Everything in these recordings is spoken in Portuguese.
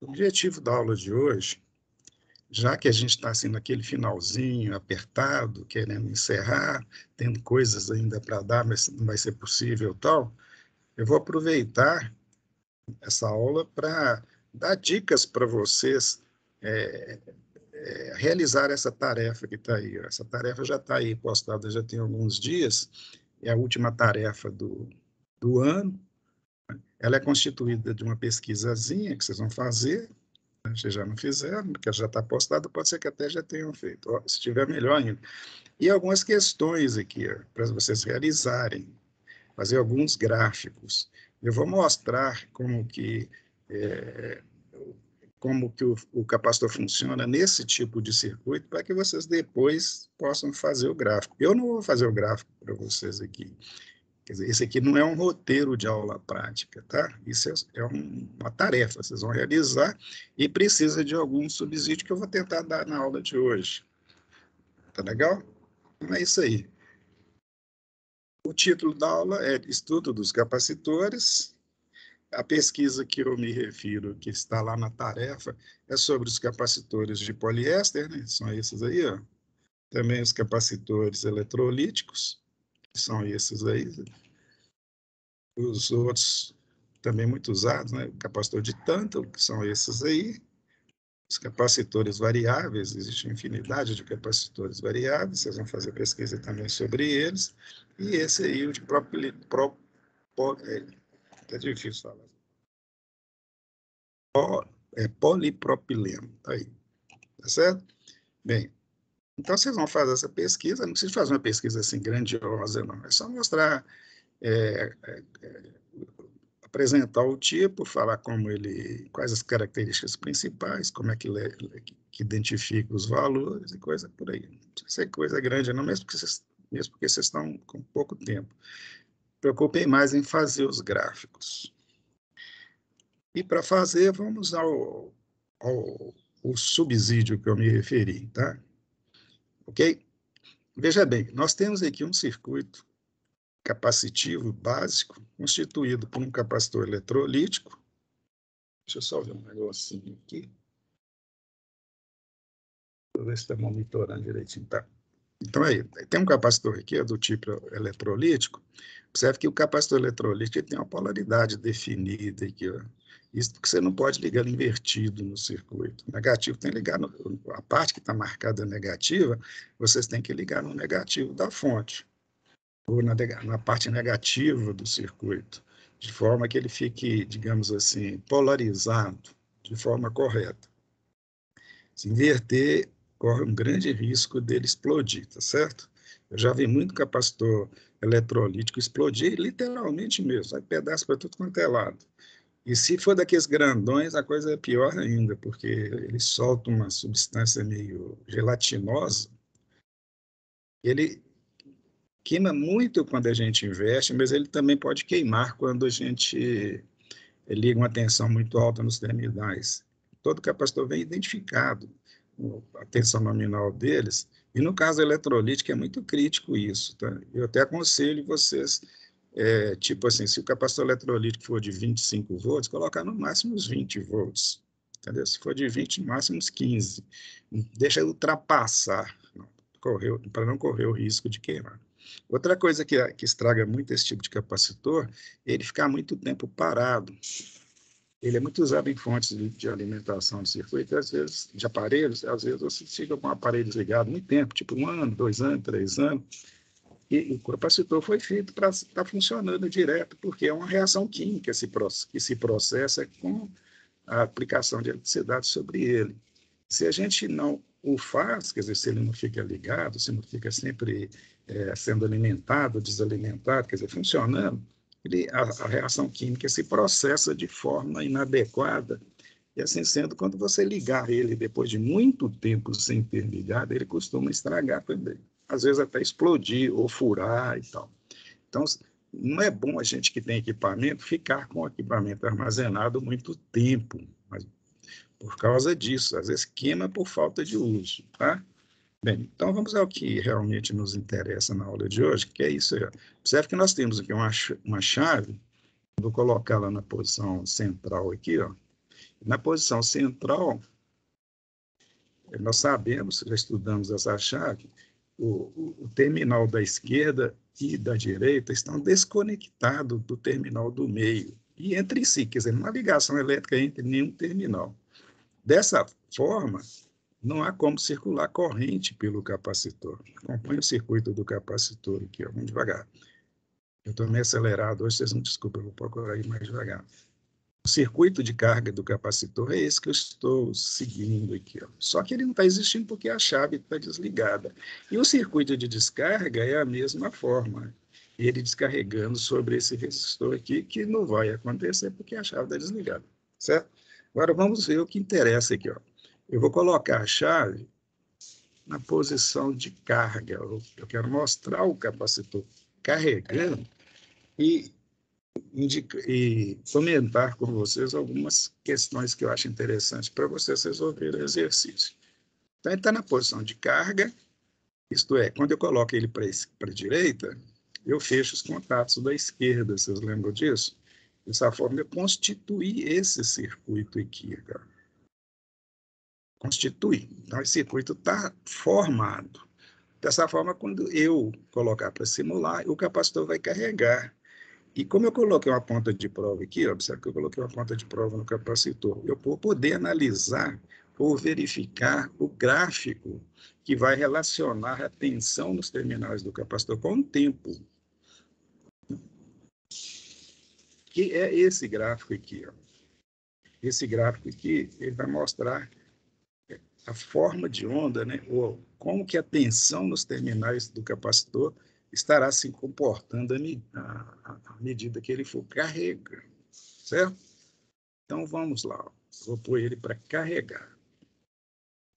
O objetivo da aula de hoje, já que a gente está assim naquele finalzinho, apertado, querendo encerrar, tendo coisas ainda para dar, mas não vai ser possível tal, eu vou aproveitar essa aula para dar dicas para vocês realizar essa tarefa que está aí. Essa tarefa já está aí postada, já tem alguns dias, é a última tarefa do ano. Ela é constituída de uma pesquisazinha que vocês vão fazer. Se já não fizeram, porque já está postado, pode ser que até já tenham feito. Se tiver, melhor ainda. E algumas questões aqui, para vocês realizarem, fazer alguns gráficos. Eu vou mostrar como que o capacitor funciona nesse tipo de circuito, para que vocês depois possam fazer o gráfico. Eu não vou fazer o gráfico para vocês aqui. Quer dizer, esse aqui não é um roteiro de aula prática, tá? Isso é uma tarefa, vocês vão realizar e precisa de algum subsídio que eu vou tentar dar na aula de hoje. Tá legal? Então é isso aí. O título da aula é Estudo dos Capacitores. A pesquisa que eu me refiro, que está lá na tarefa, é sobre os capacitores de poliéster, né? São esses aí, ó. Também os capacitores eletrolíticos, que são esses aí. Os outros também muito usados, né? O capacitor de tântalo, que são esses aí. Os capacitores variáveis, existe uma infinidade de capacitores variáveis, vocês vão fazer pesquisa também sobre eles. E esse aí, o de é difícil falar. Polipropileno, tá aí. Tá certo? Bem, então vocês vão fazer essa pesquisa, não precisa fazer uma pesquisa assim grandiosa, não. É só mostrar, apresentar o tipo, falar quais as características principais, como é que identifica os valores e coisa por aí. Não precisa ser coisa grande, não, mesmo porque vocês estão com pouco tempo. Preocupem mais em fazer os gráficos. E para fazer, vamos ao subsídio que eu me referi, tá? Ok? Veja bem, nós temos aqui um circuito capacitivo básico, constituído por um capacitor eletrolítico. Deixa eu só ver um negocinho aqui. Vou ver se está monitorando direitinho. Tá. Então, aí, tem um capacitor aqui, do tipo eletrolítico. Observe que o capacitor eletrolítico tem uma polaridade definida aqui, ó. Isso porque você não pode ligar invertido no circuito. O negativo tem que ligar, a parte que está marcada negativa, vocês têm que ligar no negativo da fonte, ou na parte negativa do circuito, de forma que ele fique, digamos assim, polarizado de forma correta. Se inverter, corre um grande risco dele explodir, tá certo? Eu já vi muito capacitor eletrolítico explodir, literalmente mesmo, vai pedaço para tudo quanto é lado. E se for daqueles grandões, a coisa é pior ainda, porque ele solta uma substância meio gelatinosa. Ele queima muito quando a gente investe, mas ele também pode queimar quando a gente liga uma tensão muito alta nos terminais. Todo capacitor vem identificado, a tensão nominal deles, e no caso eletrolítico é muito crítico isso, tá? Eu até aconselho vocês, tipo assim, se o capacitor eletrolítico for de 25 volts, colocar no máximo uns 20 volts, entendeu? Se for de 20, no máximo uns 15. Deixa ultrapassar, para não correr o risco de queimar. Outra coisa que estraga muito esse tipo de capacitor é ele ficar muito tempo parado. Ele é muito usado em fontes de alimentação de circuito, às vezes, de aparelhos, às vezes você fica com o aparelho desligado muito tempo, tipo 1 ano, 2 anos, 3 anos, e o capacitor foi feito para estar funcionando direto, porque é uma reação química que se processa com a aplicação de eletricidade sobre ele. Se a gente não o faz, quer dizer, se ele não fica ligado, se não fica sempre sendo alimentado, desalimentado, quer dizer, funcionando, a reação química se processa de forma inadequada, e assim sendo, quando você ligar ele depois de muito tempo sem ter ligado, ele costuma estragar também. Às vezes até explodir ou furar e tal. Então, não é bom a gente que tem equipamento ficar com o equipamento armazenado muito tempo, mas por causa disso, às vezes queima por falta de uso, tá? Bem, então vamos ao que realmente nos interessa na aula de hoje, que é isso aí. Observe que nós temos aqui uma chave, vou colocá-la na posição central aqui, ó, Na posição central, nós sabemos, já estudamos essa chave, o terminal da esquerda e da direita estão desconectados do terminal do meio e entre si, quer dizer, não há ligação elétrica entre nenhum terminal. Dessa forma, não há como circular corrente pelo capacitor. Acompanhe o circuito do capacitor aqui, ó, vamos devagar. Eu estou meio acelerado hoje, vocês não desculpem, eu vou procurar ir mais devagar. O circuito de carga do capacitor é esse que eu estou seguindo aqui, ó. Só que ele não está existindo porque a chave está desligada. E o circuito de descarga é a mesma forma. Ele descarregando sobre esse resistor aqui, que não vai acontecer porque a chave está desligada, certo? Agora vamos ver o que interessa aqui, ó. Eu vou colocar a chave na posição de carga. Eu quero mostrar o capacitor carregando e comentar com vocês algumas questões que eu acho interessantes para vocês resolverem o exercício. Então, ele está na posição de carga, isto é, quando eu coloco ele para a direita, eu fecho os contatos da esquerda, vocês lembram disso? Dessa forma, eu constituí esse circuito aqui, cara. Constituí. Então, esse circuito está formado. Dessa forma, quando eu colocar para simular, o capacitor vai carregar. E como eu coloquei uma ponta de prova aqui, observe que eu coloquei uma ponta de prova no capacitor, eu vou poder analisar ou verificar o gráfico que vai relacionar a tensão nos terminais do capacitor com o tempo. Que é esse gráfico aqui. Ó. Esse gráfico aqui, ele vai mostrar a forma de onda, né, ou como que a tensão nos terminais do capacitor estará se comportando à medida que ele for carregando, certo? Então, vamos lá. Ó. Vou pôr ele para carregar.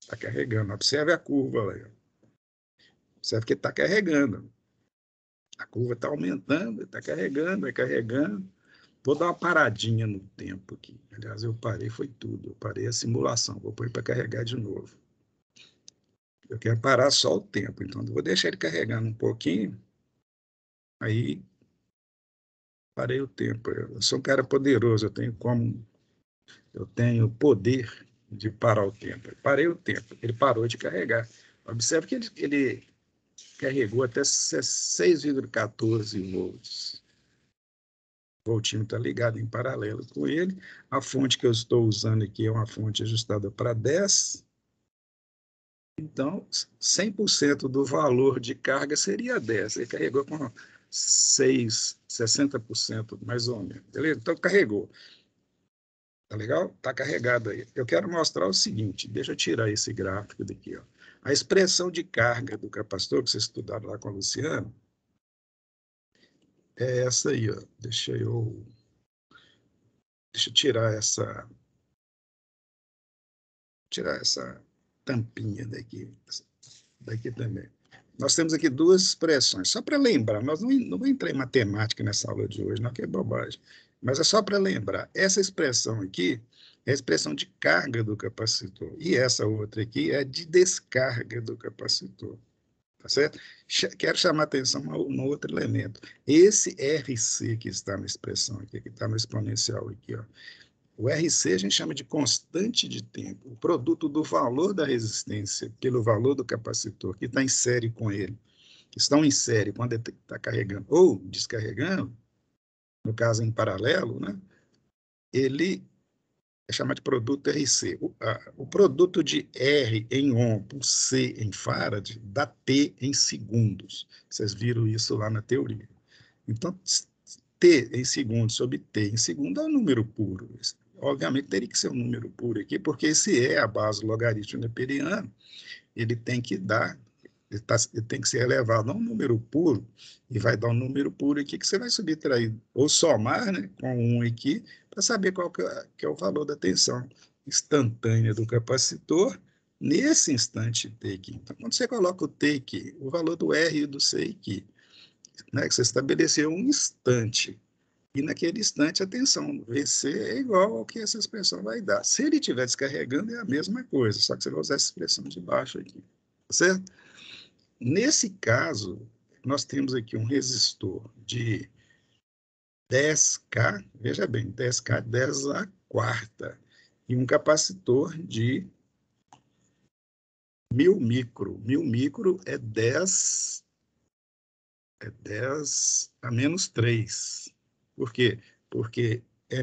Está carregando. Observe a curva aí. Observe que está carregando. A curva está aumentando, está carregando, vai carregando. Vou dar uma paradinha no tempo aqui. Aliás, eu parei, foi tudo. Eu parei a simulação. Vou pôr para carregar de novo. Eu quero parar só o tempo, então eu vou deixar ele carregando um pouquinho. Aí, parei o tempo. Eu sou um cara poderoso, eu tenho poder de parar o tempo. Parei o tempo, ele parou de carregar. Observe que ele carregou até 6,14 volts. O voltímetro está ligado em paralelo com ele. A fonte que eu estou usando aqui é uma fonte ajustada para 10. Então, 100% do valor de carga seria 10. Ele carregou com 60% mais ou menos. Beleza? Então, carregou. Tá legal? Tá carregado aí. Eu quero mostrar o seguinte, deixa eu tirar esse gráfico daqui. Ó. A expressão de carga do capacitor, que vocês estudaram lá com a Luciana, é essa aí. Ó. Deixa eu tirar essa tampinha daqui também. Nós temos aqui duas expressões, só para lembrar, nós não vamos entrar em matemática nessa aula de hoje, não, que é bobagem, mas é só para lembrar, essa expressão aqui é a expressão de carga do capacitor, e essa outra aqui é de descarga do capacitor, tá certo? Quero chamar a atenção para um outro elemento, esse RC que está na expressão aqui, que está no exponencial aqui, ó, o RC a gente chama de constante de tempo, o produto do valor da resistência pelo valor do capacitor, que está em série com ele, que estão em série quando ele está carregando ou descarregando, no caso em paralelo, né, ele é chamado de produto RC. O produto de R em ohm por C em farad dá T em segundos. Vocês viram isso lá na teoria. Então, T em segundos sobre T em segundo é um número puro. Obviamente, teria que ser um número puro aqui, porque esse é a base do logaritmo neperiano, ele tem que dar, ele tem que ser elevado a um número puro, e vai dar um número puro aqui, que você vai subtrair, ou somar, né, com um aqui, para saber qual que é o valor da tensão instantânea do capacitor, nesse instante T aqui. Então, quando você coloca o T aqui, o valor do R e do C aqui, né, que você estabeleceu um instante, e naquele instante a tensão VC é igual ao que essa expressão vai dar. Se ele estiver descarregando, é a mesma coisa, só que você vai usar essa expressão de baixo aqui, certo? Nesse caso, nós temos aqui um resistor de 10K, veja bem, 10K, 10 à quarta. e um capacitor de 1000 micro. 1000 micro é 10 a menos 3. Por quê? Porque é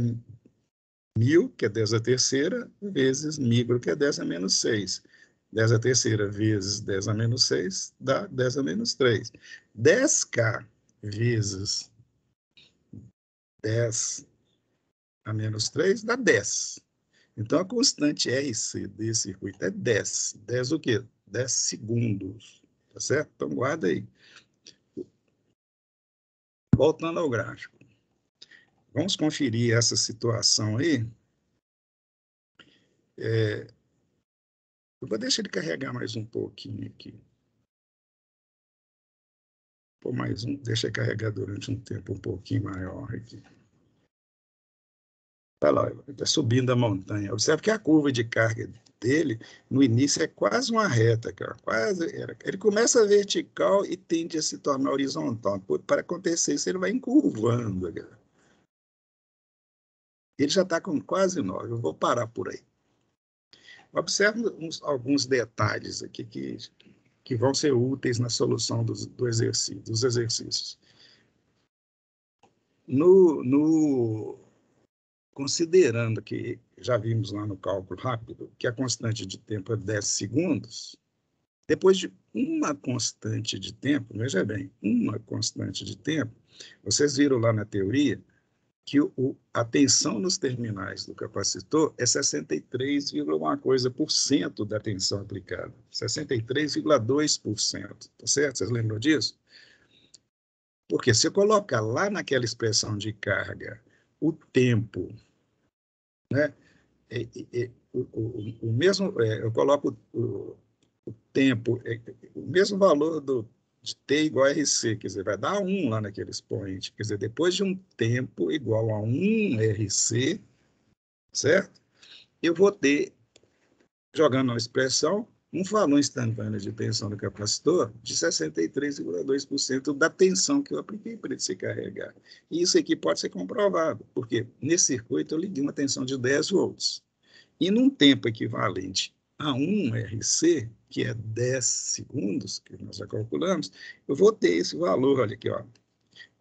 1000, que é 10 a terceira, vezes micro, que é 10 a menos 6. 10 a terceira vezes 10 a menos 6 dá 10 a menos 3. 10K vezes 10 a menos 3 dá 10. Então, a constante RC desse circuito é 10. 10 o quê? 10 segundos. Tá certo? Então, guarda aí. Voltando ao gráfico. Vamos conferir essa situação aí. Eu vou deixar ele carregar mais um pouquinho aqui. Por mais um, deixa ele carregar durante um tempo um pouquinho maior aqui. Olha lá, ele está subindo a montanha. Observe que a curva de carga dele, no início, é quase uma reta, cara. Ele começa vertical e tende a se tornar horizontal. Para acontecer isso, ele vai encurvando. Cara. Ele já está com quase 9. Eu vou parar por aí. Observe alguns detalhes aqui que vão ser úteis na solução dos exercícios. Considerando que, já vimos lá no cálculo rápido, que a constante de tempo é 10 segundos, depois de uma constante de tempo, veja bem, uma constante de tempo, vocês viram lá na teoria que a tensão nos terminais do capacitor é 63, alguma coisa por cento da tensão aplicada, 63,2%, tá certo? Vocês lembram disso? Porque se eu colocar lá naquela expressão de carga o tempo, né? O mesmo, eu coloco o tempo, o mesmo valor de T igual a RC, quer dizer, vai dar 1 lá naquele expoente. Quer dizer, depois de um tempo igual a 1 RC, certo? Eu vou ter, jogando uma expressão, um valor instantâneo de tensão do capacitor de 63,2% da tensão que eu apliquei para ele se carregar. E isso aqui pode ser comprovado, porque nesse circuito eu liguei uma tensão de 10 volts. E num tempo equivalente a 1 RC, que é 10 segundos, que nós já calculamos, eu vou ter esse valor, olha aqui, ó.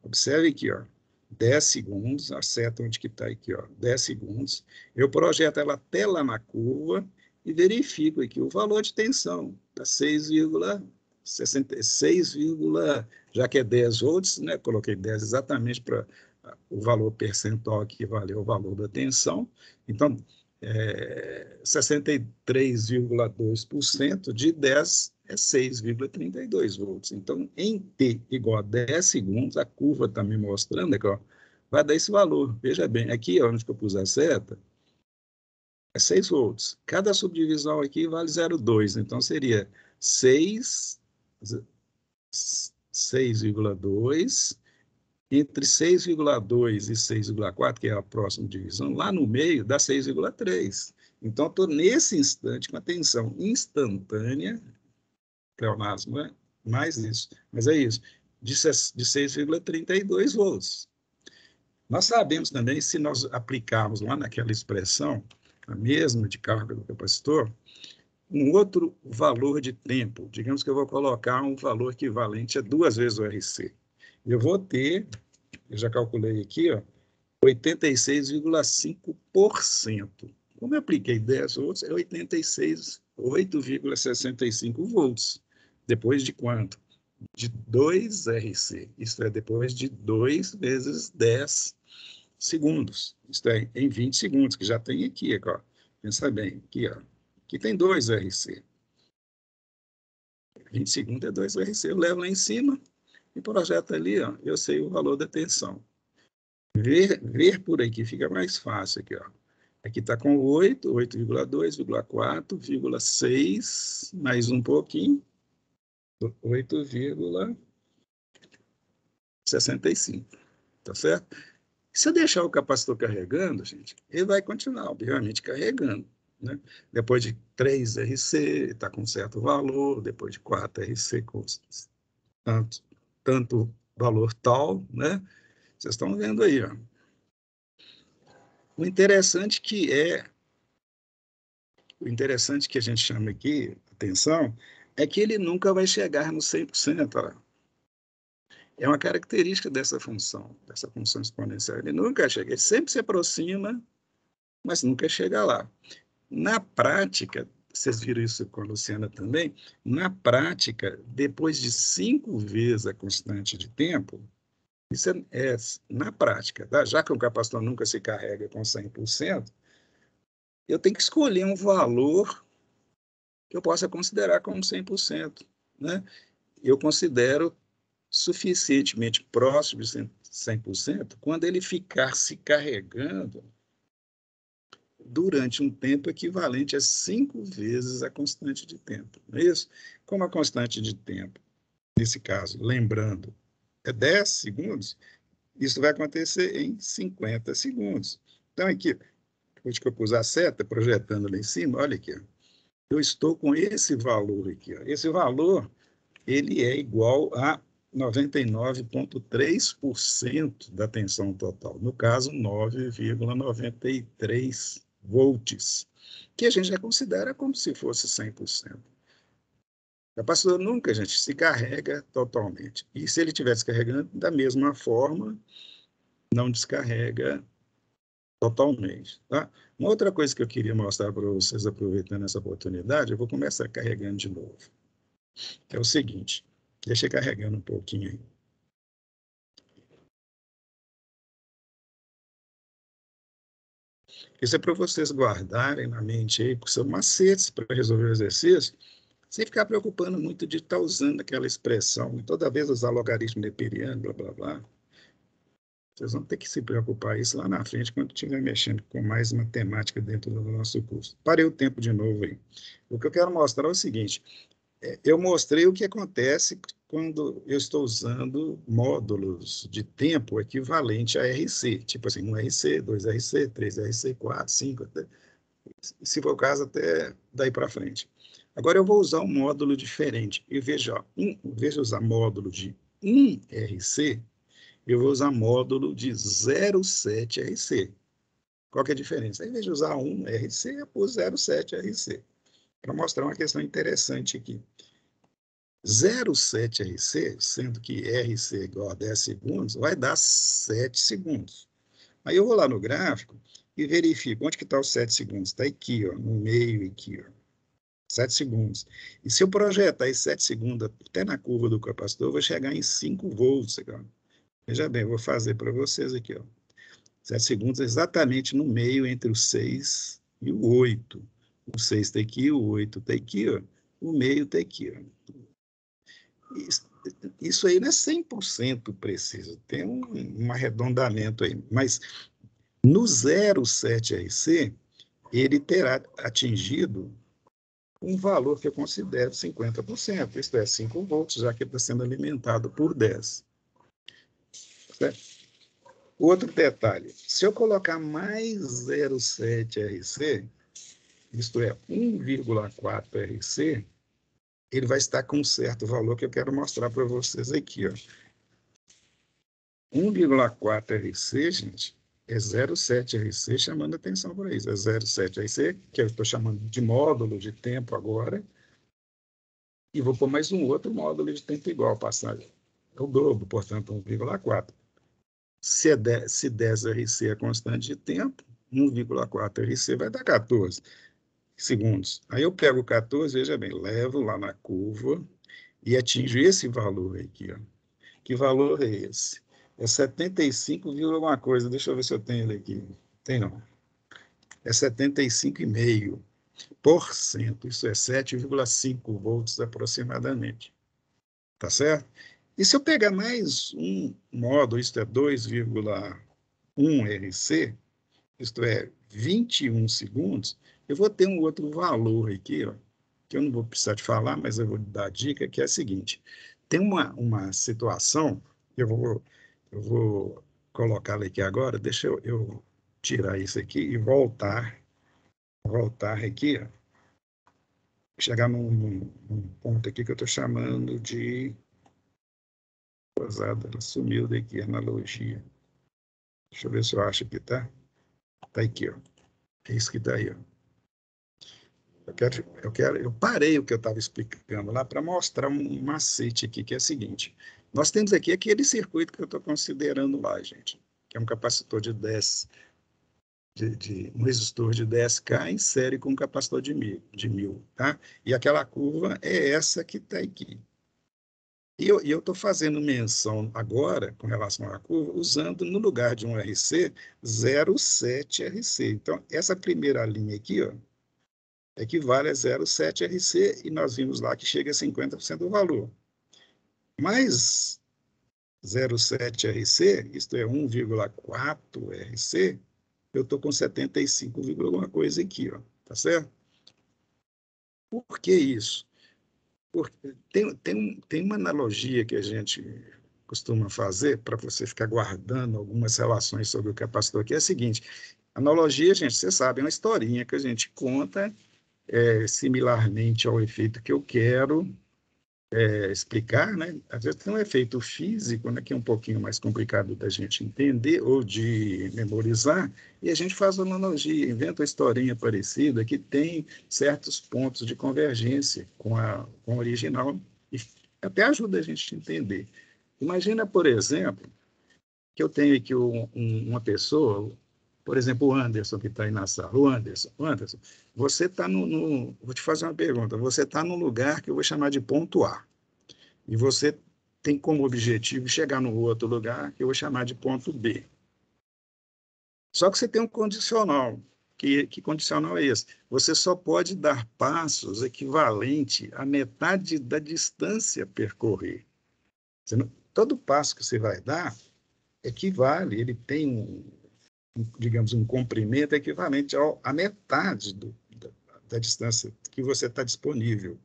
Observe aqui, ó. 10 segundos, a seta onde que está aqui, ó, 10 segundos. Eu projeto ela até lá na curva e verifico aqui o valor de tensão, da 6,66, já que é 10 volts, né? Coloquei 10 exatamente para o valor percentual que valeu o valor da tensão. Então, 63,2% de 10 é 6,32 volts. Então, em T igual a 10 segundos, a curva está me mostrando aqui, ó, vai dar esse valor. Veja bem, aqui onde que eu pus a seta, é 6 volts. Cada subdivisão aqui vale 0,2. Então, seria 6,2 entre 6,2 e 6,4, que é a próxima divisão, lá no meio dá 6,3. Então, estou nesse instante com a tensão instantânea, pleonasmo, né? Mais isso, mas é isso, de 6,32 volts. Nós sabemos também, se nós aplicarmos lá naquela expressão, a mesma de carga do capacitor, um outro valor de tempo, digamos que eu vou colocar um valor equivalente a 2 vezes o RC. Eu vou ter, eu já calculei aqui, ó, 86,5%. Como eu apliquei 10 volts, é 8,65 volts. Depois de quanto? De 2 RC. Isto é, depois de 2 vezes 10 segundos. Isto é, em 20 segundos, que já tem aqui, ó. Pensa bem, aqui, ó. Aqui tem 2 RC. 20 segundos é 2 RC. Eu levo lá em cima e projeto ali, ó, eu sei o valor da tensão. Ver por aqui fica mais fácil. Aqui, ó. Aqui está com 8, 8,2,4,6, mais um pouquinho, 8,65. Tá certo? Se eu deixar o capacitor carregando, gente, ele vai continuar, obviamente, carregando. Né? Depois de 3 RC, está com certo valor, depois de 4 RC, com tanto valor tal, né? Vocês estão vendo aí, ó. O interessante que é O interessante que a gente chama aqui, atenção, é que ele nunca vai chegar no 100%. Ó. É uma característica dessa função exponencial. Ele nunca chega, ele sempre se aproxima, mas nunca chega lá. Na prática, vocês viram isso com a Luciana também, na prática, depois de 5 vezes a constante de tempo, isso é na prática, tá? Já que o capacitor nunca se carrega com 100%, eu tenho que escolher um valor que eu possa considerar como 100%. Né? Eu considero suficientemente próximo de 100% quando ele ficar se carregando durante um tempo equivalente a 5 vezes a constante de tempo. Não é isso? Como a constante de tempo, nesse caso, lembrando, é 10 segundos, isso vai acontecer em 50 segundos. Então, aqui, depois que eu pus a seta, projetando lá em cima, olha aqui, eu estou com esse valor aqui. Ó. Esse valor ele é igual a 99,3% da tensão total. No caso, 9,93 volts, que a gente já considera como se fosse 100%. O capacitor nunca, gente, se carrega totalmente. E se ele estiver carregando, da mesma forma, não descarrega totalmente. Tá? Uma outra coisa que eu queria mostrar para vocês, aproveitando essa oportunidade, eu vou começar carregando de novo. É o seguinte, deixa carregando um pouquinho aí. Isso é para vocês guardarem na mente aí, porque são macetes para resolver o exercício, sem ficar preocupando muito de estar usando aquela expressão, toda vez usar logaritmo neperiano, blá, blá, blá. Vocês vão ter que se preocupar isso lá na frente, quando estiver mexendo com mais matemática dentro do nosso curso. Parei o tempo de novo aí. O que eu quero mostrar é o seguinte, eu mostrei o que acontece quando eu estou usando módulos de tempo equivalente a RC, tipo assim, 1RC, 2RC, 3RC, 4, 5, até, se for o caso, até daí para frente. Agora eu vou usar um módulo diferente. E veja, em vez de usar módulo de 1RC, eu vou usar módulo de 0,7RC. Qual que é a diferença? Em vez de usar 1RC, eu pus 0,7RC, para mostrar uma questão interessante aqui. 0,7RC, sendo que RC é igual a 10 segundos, vai dar 7 segundos. Aí eu vou lá no gráfico e verifico onde que está os 7 segundos. Está aqui, ó, no meio aqui, ó, 7 segundos. E se eu projetar esses 7 segundos até na curva do capacitor, eu vou chegar em 5 volts. Aqui, ó. Veja bem, eu vou fazer para vocês aqui. Ó. 7 segundos exatamente no meio entre o 6 e o 8. O 6 está aqui, o 8 está aqui, ó. O meio está aqui. Ó. Isso aí não é 100% preciso, tem um arredondamento aí, mas no 0,7RC, ele terá atingido um valor que eu considero 50%, isto é, 5 volts, já que ele está sendo alimentado por 10. Certo? Outro detalhe, se eu colocar mais 0,7RC, isto é, 1,4RC, ele vai estar com um certo valor que eu quero mostrar para vocês aqui. Ó. 1,4RC, gente, é 0,7RC chamando atenção para isso. É 0,7RC, que eu estou chamando de módulo de tempo agora, e vou pôr mais um outro módulo de tempo igual, passar é o dobro, portanto, 1,4. Se 10RC é constante de tempo, 1,4RC vai dar 14 segundos. Aí eu pego 14, veja bem, levo lá na curva e atinjo esse valor aqui. Ó. Que valor é esse? É 75, alguma coisa. Deixa eu ver se eu tenho ele aqui. Tem não. É 75,5%. Isso é 7,5 volts aproximadamente. Tá certo? E se eu pegar mais um módulo, isto é 2,1RC, isto é 21 segundos, eu vou ter um outro valor aqui, ó, que eu não vou precisar te falar, mas eu vou dar a dica, que é a seguinte. Tem uma situação, eu vou colocá-la aqui agora, deixa eu tirar isso aqui e voltar aqui, ó, chegar num ponto aqui que eu estou chamando de... Ela sumiu daqui, analogia. Deixa eu ver se eu acho que tá. Tá aqui, ó. É isso que tá aí, ó. Eu parei o que eu estava explicando lá para mostrar um macete aqui, que é o seguinte. Nós temos aqui aquele circuito que eu estou considerando lá, gente, que é um capacitor de 10, um resistor de 10K em série com um capacitor de 1000, tá? E aquela curva é essa que está aqui. E eu estou fazendo menção agora, com relação à curva, usando no lugar de um RC, 0,7 RC. Então, essa primeira linha aqui, ó, equivale a 0,7 RC, e nós vimos lá que chega a 50% do valor. Mais 0,7 RC, isto é 1,4 RC, eu estou com 75, alguma coisa aqui, ó, tá certo? Por que isso? Porque tem uma analogia que a gente costuma fazer para você ficar guardando algumas relações sobre o capacitor, que é a seguinte: analogia, gente, você sabe, é uma historinha que a gente conta similarmente ao efeito que eu quero explicar, né? Às vezes tem um efeito físico, né, que é um pouquinho mais complicado da gente entender ou de memorizar, e a gente faz uma analogia, inventa uma historinha parecida que tem certos pontos de convergência com o original e até ajuda a gente a entender. Imagina, por exemplo, que eu tenho aqui uma pessoa, por exemplo, o Anderson, que está aí na sala. O Anderson, você está Vou te fazer uma pergunta. Você está num lugar que eu vou chamar de ponto A. E você tem como objetivo chegar no outro lugar que eu vou chamar de ponto B. Só que você tem um condicional. Que condicional é esse? Você só pode dar passos equivalente à metade da distância a percorrer. Todo passo que você vai dar equivale, ele tem digamos, um comprimento equivalente à metade da distância que você está disponível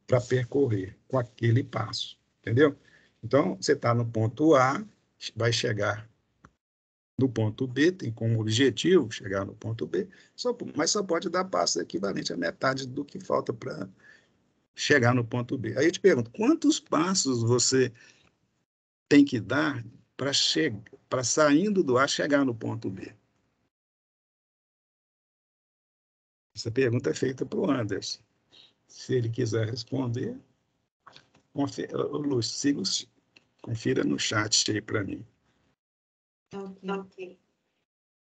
para percorrer com aquele passo, entendeu? Então, você está no ponto A, vai chegar no ponto B, tem como objetivo chegar no ponto B, mas só pode dar passo equivalente à metade do que falta para chegar no ponto B. Aí eu te pergunto, quantos passos você tem que dar para saindo do A chegar no ponto B? Essa pergunta é feita para o Anderson. Se ele quiser responder, Lúcio, confira no chat aí para mim. Ok.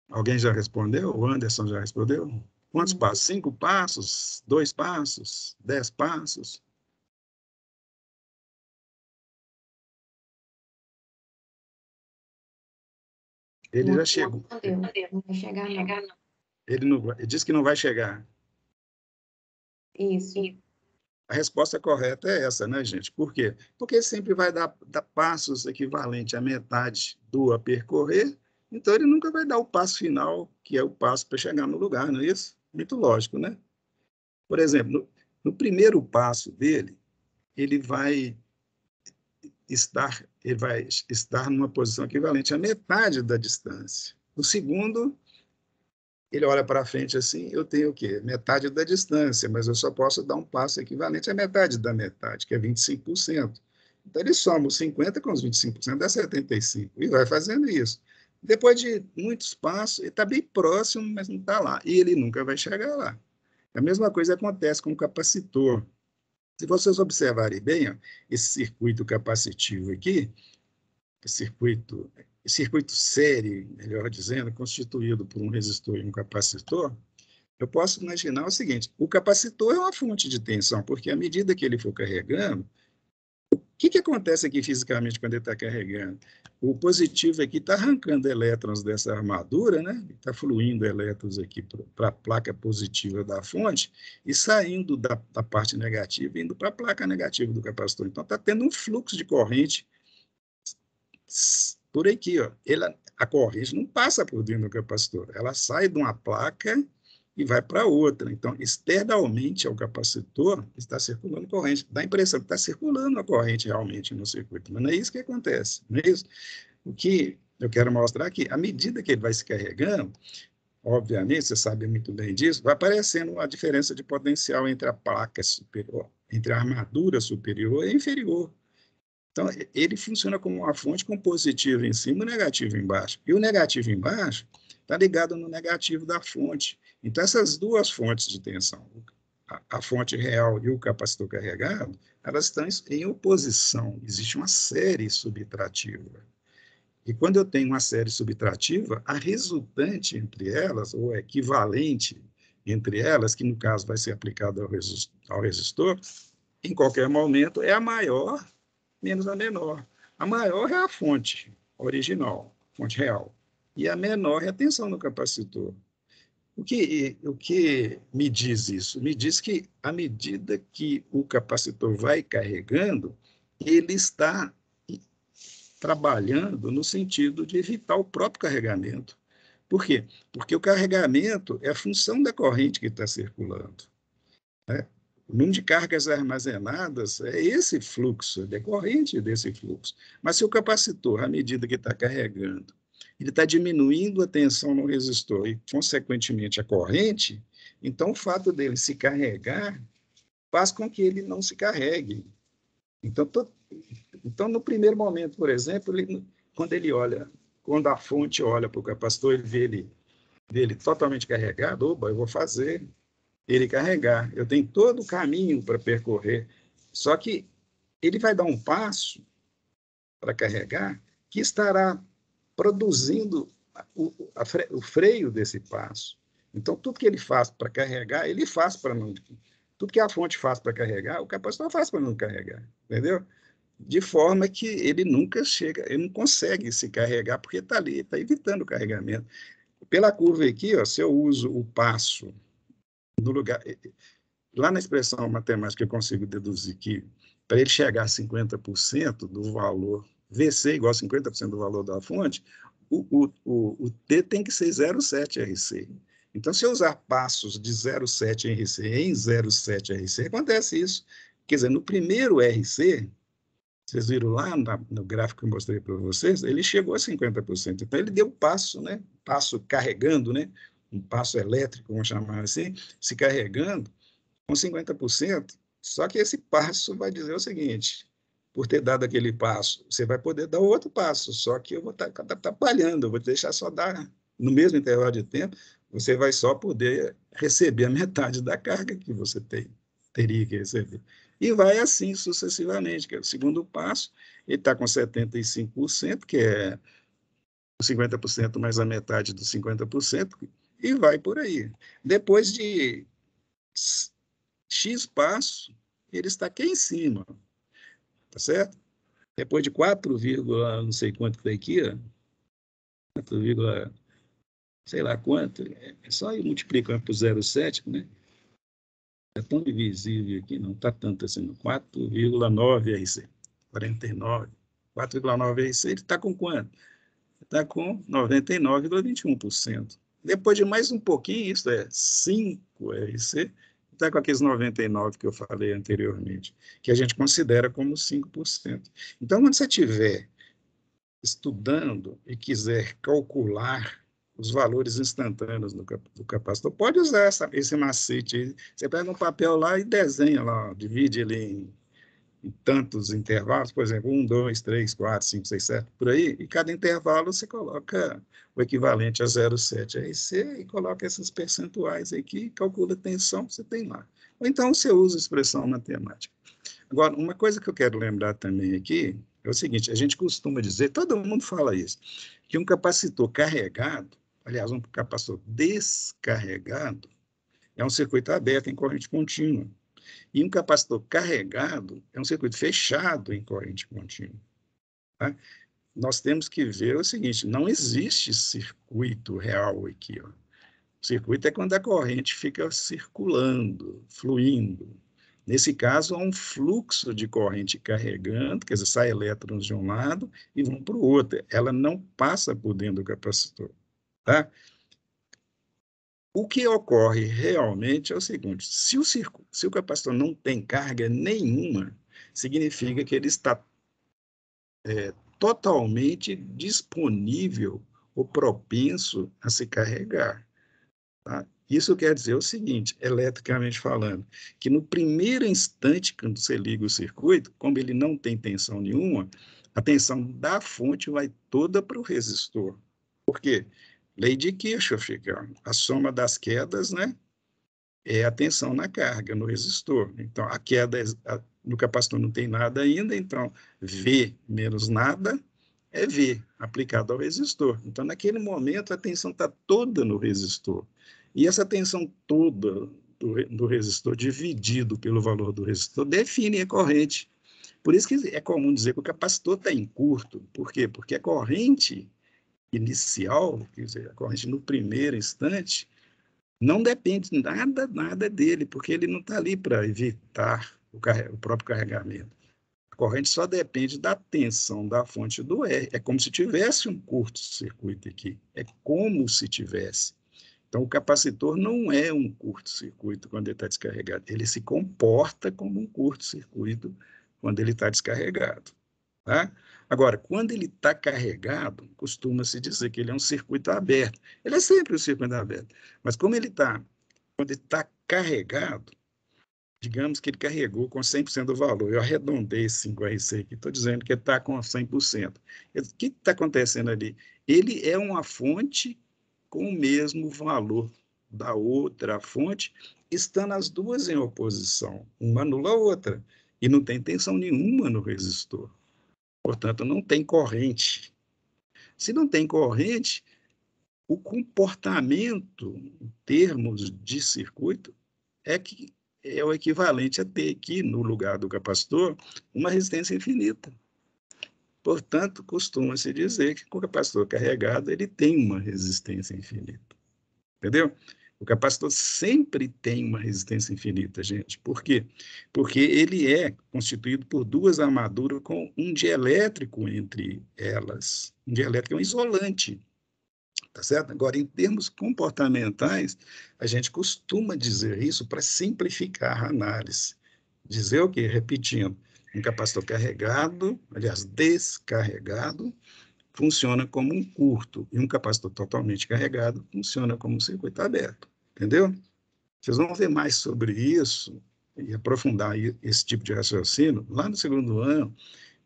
Alguém já respondeu? O Anderson já respondeu? Quantos passos? 5 passos? 2 passos? 10 passos? Ele já chegou. Não vai chegar, não. Ele disse que não vai chegar. Isso. A resposta correta é essa, né, gente? Por quê? Porque sempre vai dar passos equivalentes à metade do a percorrer, então ele nunca vai dar o passo final, que é o passo para chegar no lugar, não é isso? Muito lógico, né? Por exemplo, no primeiro passo dele, ele vai estar numa posição equivalente à metade da distância. No segundo, ele olha para frente assim, eu tenho o quê? Metade da distância, mas eu só posso dar um passo equivalente à metade da metade, que é 25%. Então, ele soma os 50 com os 25%, dá 75%, e vai fazendo isso. Depois de muitos passos, ele está bem próximo, mas não está lá, e ele nunca vai chegar lá. A mesma coisa acontece com o capacitor. Se vocês observarem bem, ó, esse circuito capacitivo aqui, circuito série, melhor dizendo, constituído por um resistor e um capacitor, eu posso imaginar o seguinte: o capacitor é uma fonte de tensão, porque à medida que ele for carregando, o que acontece aqui fisicamente quando ele está carregando? O positivo aqui está arrancando elétrons dessa armadura, né? Está fluindo elétrons aqui para a placa positiva da fonte e saindo da parte negativa, indo para a placa negativa do capacitor. Então, está tendo um fluxo de corrente por aqui, ó. A corrente não passa por dentro do capacitor, ela sai de uma placa e vai para outra. Então, externamente ao capacitor, está circulando corrente. Dá a impressão que está circulando a corrente realmente no circuito, mas não é isso que acontece. Não é isso? O que eu quero mostrar aqui, à medida que ele vai se carregando, obviamente, você sabe muito bem disso, vai aparecendo uma diferença de potencial entre a placa superior, entre a armadura superior e inferior. Então, ele funciona como uma fonte com positivo em cima e negativo embaixo. E o negativo embaixo está ligado no negativo da fonte. Então, essas duas fontes de tensão, a fonte real e o capacitor carregado, elas estão em oposição. Existe uma série subtrativa. E quando eu tenho uma série subtrativa, a resultante entre elas, ou equivalente entre elas, que no caso vai ser aplicada ao resistor, em qualquer momento é a maior menos a menor. A maior é a fonte original, fonte real. E a menor é a tensão no capacitor. O que me diz isso? Me diz que, à medida que o capacitor vai carregando, ele está trabalhando no sentido de evitar o próprio carregamento. Por quê? Porque o carregamento é a função da corrente que está circulando. Né? O número de cargas armazenadas é esse fluxo, é decorrente desse fluxo. Mas se o capacitor, à medida que está carregando, ele está diminuindo a tensão no resistor e, consequentemente, a corrente, então o fato dele se carregar faz com que ele não se carregue. Então, no primeiro momento, por exemplo, quando a fonte olha para o capacitor, ele vê ele totalmente carregado, opa, eu vou fazer ele carregar. Eu tenho todo o caminho para percorrer. Só que ele vai dar um passo para carregar que estará produzindo o freio desse passo. Então, tudo que ele faz para carregar, ele faz para não. Tudo que a fonte faz para carregar, o capacitor faz para não carregar. Entendeu? De forma que ele nunca chega, ele não consegue se carregar, porque está ali, está evitando o carregamento. Pela curva aqui, ó, se eu uso o passo no lugar. Lá na expressão matemática eu consigo deduzir que para ele chegar a 50% do valor, VC igual a 50% do valor da fonte, o T tem que ser 0,7 RC. Então, se eu usar passos de 0,7 RC em 0,7 RC, acontece isso. Quer dizer, no primeiro RC, vocês viram lá no gráfico que eu mostrei para vocês, ele chegou a 50%. Então, ele deu passo, né? Passo carregando, né? Um passo elétrico, vamos chamar assim, se carregando, com 50%, só que esse passo vai dizer o seguinte: por ter dado aquele passo, você vai poder dar outro passo, só que eu vou estar atrapalhando, eu vou te deixar só dar no mesmo intervalo de tempo, você vai só poder receber a metade da carga que você teria que receber. E vai assim sucessivamente, que é o segundo passo, ele está com 75%, que é 50% mais a metade dos 50%, e vai por aí. Depois de X passo, ele está aqui em cima, tá certo? Depois de 4, não sei quanto foi aqui, 4, sei lá quanto, é só ir multiplicando por 0,7, né? É tão invisível aqui, não está tanto assim, 4,9 RC, 49, 4,9 RC, ele está com quanto? Está com 99,21%. Depois de mais um pouquinho, isso é 5 RC, está com aqueles 99 que eu falei anteriormente, que a gente considera como 5%. Então, quando você estiver estudando e quiser calcular os valores instantâneos do capacitor, pode usar esse macete. Você pega um papel lá e desenha lá, divide ele em tantos intervalos, por exemplo, 1, 2, 3, 4, 5, 6, 7, por aí, e cada intervalo você coloca o equivalente a 0,7 RC e coloca esses percentuais aí que calcula a tensão que você tem lá. Ou então você usa expressão matemática. Agora, uma coisa que eu quero lembrar também aqui é o seguinte: a gente costuma dizer, todo mundo fala isso, que um capacitor carregado, aliás, um capacitor descarregado, é um circuito aberto em corrente contínua. E um capacitor carregado é um circuito fechado em corrente contínua. Tá? Nós temos que ver o seguinte: não existe circuito real aqui. Ó. O circuito é quando a corrente fica circulando, fluindo. Nesse caso, há um fluxo de corrente carregando, quer dizer, sai elétrons de um lado e vão para o outro. Ela não passa por dentro do capacitor. Tá? O que ocorre realmente é o seguinte: se o capacitor não tem carga nenhuma, significa que ele está totalmente disponível ou propenso a se carregar. Tá? Isso quer dizer o seguinte, eletricamente falando, que no primeiro instante, quando você liga o circuito, como ele não tem tensão nenhuma, a tensão da fonte vai toda para o resistor. Por quê? Lei de Kirchhoff, que é a soma das quedas, né? é a tensão na carga, no resistor. Então, a queda no capacitor não tem nada ainda, então V menos nada é V, aplicado ao resistor. Então, naquele momento, a tensão está toda no resistor. E essa tensão toda do resistor, dividido pelo valor do resistor, define a corrente. Por isso que é comum dizer que o capacitor está em curto. Por quê? Porque a corrente inicial, quer dizer, a corrente no primeiro instante, não depende nada dele, porque ele não está ali para evitar o próprio carregamento. A corrente só depende da tensão da fonte do R. É como se tivesse um curto-circuito aqui. É como se tivesse. Então, o capacitor não é um curto-circuito quando ele está descarregado. Ele se comporta como um curto-circuito quando ele está descarregado. Tá? Agora, quando ele está carregado, costuma-se dizer que ele é um circuito aberto. Ele é sempre um circuito aberto. Mas quando ele está carregado, digamos que ele carregou com 100% do valor. Eu arredondei esse 5RC aqui, estou dizendo que ele está com 100%. O que está acontecendo ali? Ele é uma fonte com o mesmo valor da outra fonte, estando as duas em oposição. Uma anula a outra. E não tem tensão nenhuma no resistor. Portanto, não tem corrente. Se não tem corrente, o comportamento, em termos de circuito, é o equivalente a ter aqui, no lugar do capacitor, uma resistência infinita. Portanto, costuma-se dizer que o capacitor carregado ele tem uma resistência infinita. Entendeu? O capacitor sempre tem uma resistência infinita, gente. Por quê? Porque ele é constituído por duas armaduras com um dielétrico entre elas. Um dielétrico é um isolante. Tá certo? Agora, em termos comportamentais, a gente costuma dizer isso para simplificar a análise. Dizer o quê? Repetindo, um capacitor carregado, aliás, descarregado, funciona como um curto, e um capacitor totalmente carregado funciona como um circuito aberto. Entendeu? Vocês vão ver mais sobre isso e aprofundar esse tipo de raciocínio lá no segundo ano,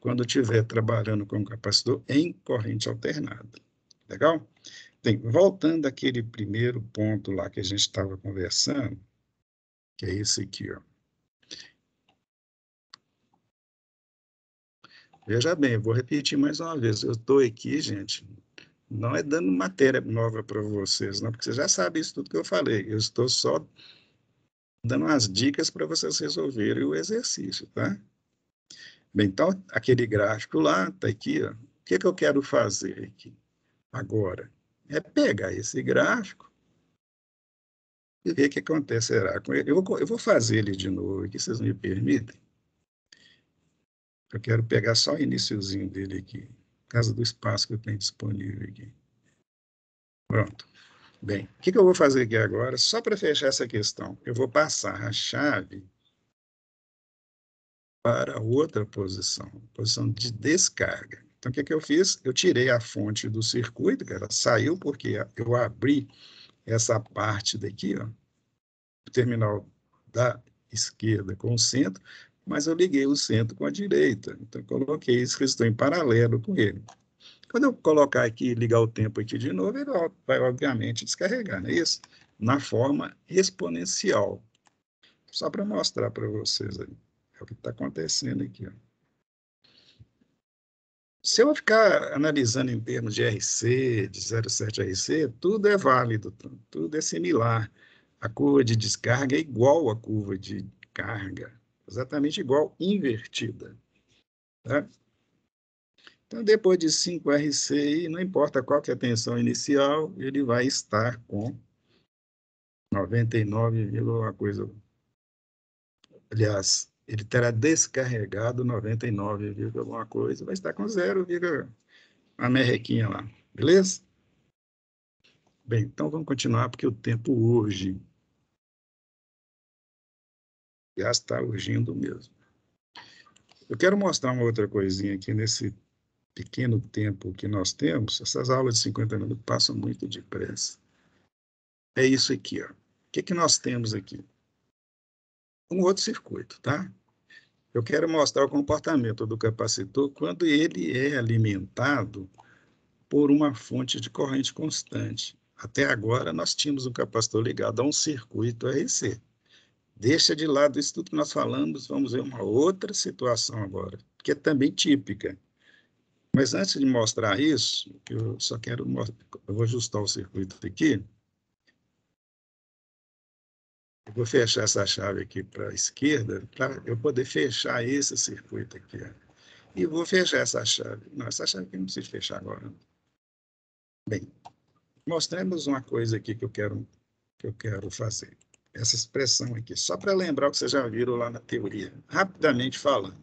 quando eu estiver trabalhando com um capacitor em corrente alternada. Legal? Bem, voltando àquele primeiro ponto lá que a gente estava conversando, que é esse aqui, ó. Veja bem, eu vou repetir mais uma vez. Eu estou aqui, gente, não é dando matéria nova para vocês, não, porque vocês já sabem isso tudo que eu falei. Eu estou só dando as dicas para vocês resolverem o exercício, tá? Bem, então, aquele gráfico lá, está aqui, ó. O que eu quero fazer aqui agora? É pegar esse gráfico e ver o que acontecerá com ele. Eu vou fazer ele de novo aqui, vocês me permitem? Eu quero pegar só o iniciozinho dele aqui, por causa do espaço que eu tenho disponível aqui. Pronto. Bem, o que eu vou fazer aqui agora? Só para fechar essa questão, eu vou passar a chave para outra posição, posição de descarga. Então, o que eu fiz? Eu tirei a fonte do circuito, que ela saiu porque eu abri essa parte daqui, ó, o terminal da esquerda com o centro, mas eu liguei o centro com a direita. Então, eu coloquei esse resistor em paralelo com ele. Quando eu colocar aqui, ligar o tempo aqui de novo, ele vai, obviamente, descarregar, não é isso? Na forma exponencial. Só para mostrar para vocês aí. É o que está acontecendo aqui, ó. Se eu ficar analisando em termos de RC, de 0,7 RC, tudo é válido, tudo é similar. A curva de descarga é igual à curva de carga, exatamente igual, invertida. Tá? Então, depois de 5 RC, não importa qual que é a tensão inicial, ele vai estar com 99, alguma coisa. Aliás, ele terá descarregado 99, alguma coisa, vai estar com 0, a merrequinha lá. Beleza? Bem, então vamos continuar, porque o tempo urge. Já está urgindo mesmo. Eu quero mostrar uma outra coisinha aqui nesse pequeno tempo que nós temos. Essas aulas de 50 minutos passam muito depressa. É isso aqui, ó. O que nós temos aqui? Um outro circuito, tá? Eu quero mostrar o comportamento do capacitor quando ele é alimentado por uma fonte de corrente constante. Até agora, nós tínhamos um capacitor ligado a um circuito RC. Deixa de lado isso tudo que nós falamos, vamos ver uma outra situação agora, que é também típica. Mas antes de mostrar isso, eu só quero mostrar, eu vou ajustar o circuito aqui, eu vou fechar essa chave aqui para a esquerda, para eu poder fechar esse circuito aqui. E vou fechar essa chave. Não, essa chave aqui não precisa fechar agora. Bem, mostremos uma coisa aqui que eu quero fazer. Essa expressão aqui, só para lembrar o que vocês já viram lá na teoria, rapidamente falando.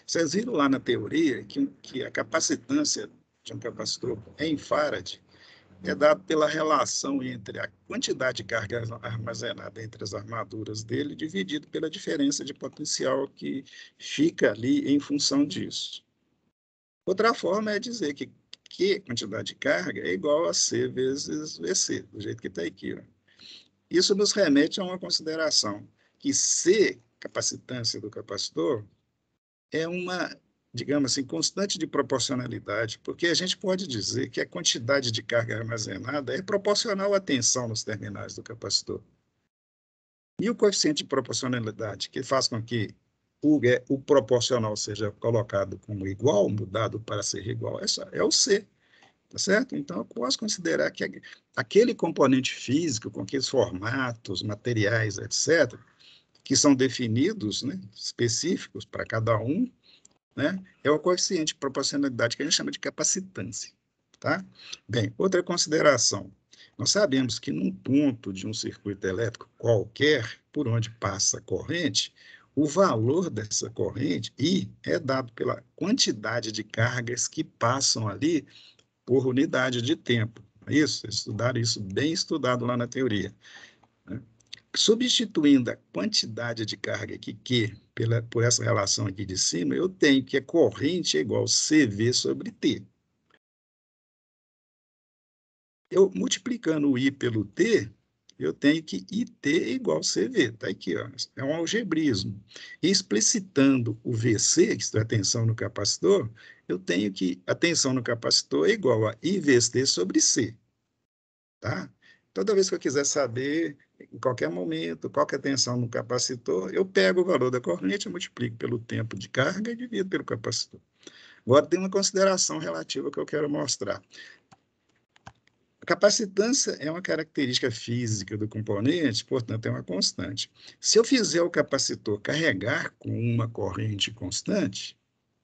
Vocês viram lá na teoria que a capacitância de um capacitor em farad é dada pela relação entre a quantidade de carga armazenada entre as armaduras dele, dividido pela diferença de potencial que fica ali em função disso. Outra forma é dizer que Q, quantidade de carga, é igual a C vezes VC, do jeito que está aqui. Ó. Isso nos remete a uma consideração que C, capacitância do capacitor, é uma, digamos assim, constante de proporcionalidade, porque a gente pode dizer que a quantidade de carga armazenada é proporcional à tensão nos terminais do capacitor. E o coeficiente de proporcionalidade, que faz com que o proporcional seja colocado como igual, mudado para ser igual, é o C, tá certo? Então, eu posso considerar que aquele componente físico, com aqueles formatos, materiais, etc., que são definidos, né, específicos para cada um, né, é o coeficiente de proporcionalidade que a gente chama de capacitância. Tá? Bem, outra consideração. Nós sabemos que num ponto de um circuito elétrico qualquer, por onde passa a corrente, o valor dessa corrente, I, é dado pela quantidade de cargas que passam ali por unidade de tempo. Isso, estudaram isso bem estudado lá na teoria. Né? Substituindo a quantidade de carga aqui, Q, por essa relação aqui de cima, eu tenho que a corrente é igual CV sobre T. Eu, multiplicando o I pelo T, eu tenho que IT é igual CV. Está aqui, ó, é um algebrismo. E explicitando o VC, que é a tensão no capacitor, eu tenho que a tensão no capacitor é igual a I vezes T sobre C. Tá? Toda vez que eu quiser saber, em qualquer momento, qual que é a tensão no capacitor, eu pego o valor da corrente, eu multiplico pelo tempo de carga e divido pelo capacitor. Agora, tem uma consideração relativa que eu quero mostrar. A capacitância é uma característica física do componente, portanto, é uma constante. Se eu fizer o capacitor carregar com uma corrente constante,